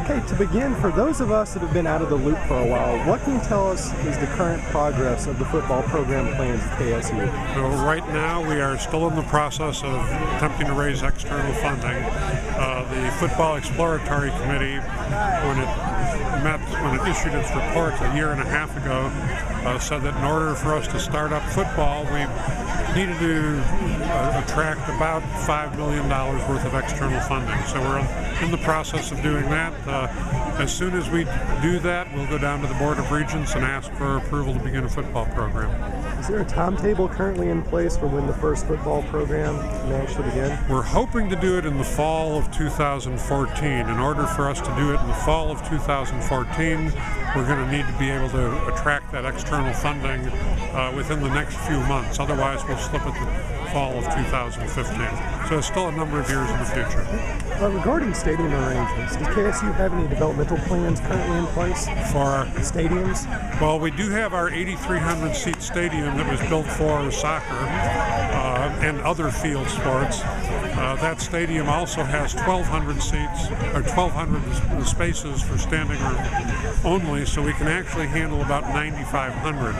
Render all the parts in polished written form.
Okay, to begin, for those of us that have been out of the loop for a while, what can you tell us is the current progress of the football program plans at KSU? So right now we are still in the process of attempting to raise external funding. The Football Exploratory Committee, when it issued its report a year and a half ago, said that in order for us to start up football, we needed to attract about $5 million worth of external funding. So we're in the process of doing that. As soon as we do that, we'll go down to the Board of Regents and ask for approval to begin a football program. Is there a timetable currently in place for when the first football program may actually begin? We're hoping to do it in the fall of 2014. In order for us to do it in the fall of 2014, we're going to need to be able to attract that external funding within the next few months. Otherwise, we'll slip it the fall of 2015. So it's still a number of years in the future. Regarding stadium arrangements, does KSU have any developmental plans currently in place for stadiums? Well, we do have our 8,300 seat stadium that was built for soccer and other field sports. That stadium also has 1,200 seats, or 1,200 spaces for standing room only, so we can actually handle about 9,500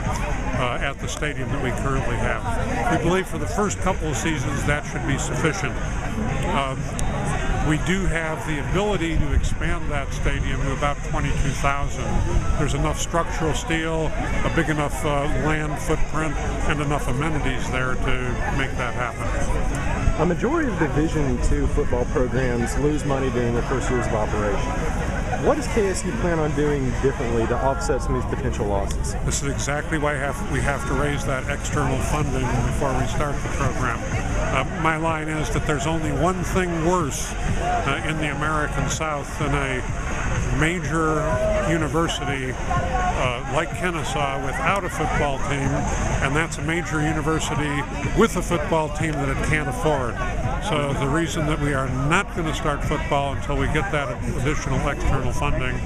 at the stadium that we currently have. We believe for the first couple of seasons that should be sufficient. We do have the ability to expand that stadium to about 22,000. There's enough structural steel, a big enough land footprint, and enough amenities there to make that happen. A majority of Division II football programs lose money during their first years of operation. What does KSU plan on doing differently to offset some of these potential losses? This is exactly why we have to raise that external funding before we start the program. My line is that there's only one thing worse in the American South than a major university like Kennesaw without a football team, and that's a major university with a football team that it can't afford. So the reason that we are not going to start football until we get that additional external funding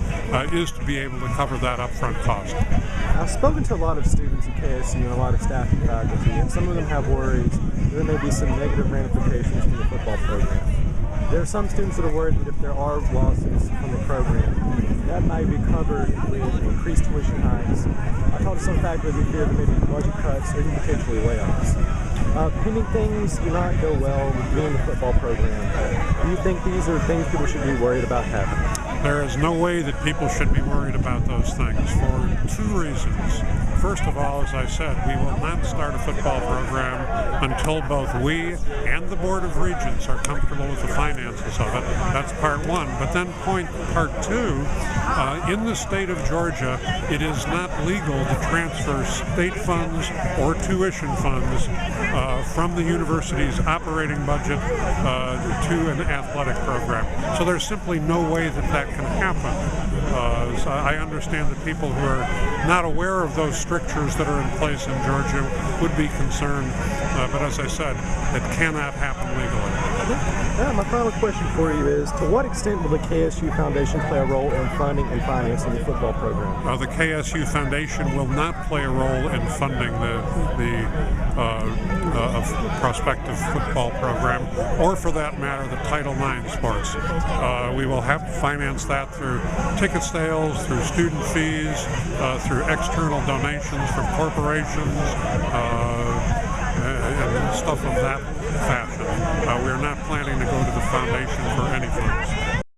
is to be able to cover that upfront cost. I've spoken to a lot of students at KSU and a lot of staff and faculty, and some of them have worries that there may be some negative ramifications from the football program. There are some students that are worried that if there are losses from the program, that might be covered with increased tuition hikes. I talked to some faculty who fear there may be budget cuts or even potentially layoffs. Pending things do not go well with doing the football program, do you think these are things people should be worried about happening? There is no way that people should be worried about those things for two reasons. First of all, as I said, we will not start a football program until both we and the Board of Regents are comfortable with the finances of it. That's part one. But then part two, in the state of Georgia, it is not legal to transfer state funds or tuition funds from the university's operating budget to an athletic program. So there's simply no way that can happen. So I understand that people who are not aware of those strictures that are in place in Georgia would be concerned, but as I said, it cannot happen legally. My final question for you is, to what extent will the KSU Foundation play a role in funding and financing the football program? The KSU Foundation will not play a role in funding the prospective football program, or for that matter, the Title IX sports. We will have to finance that through ticket sales, through student fees, through external donations from corporations, and stuff of that fashion. We're not planning to go to the foundation for any funds.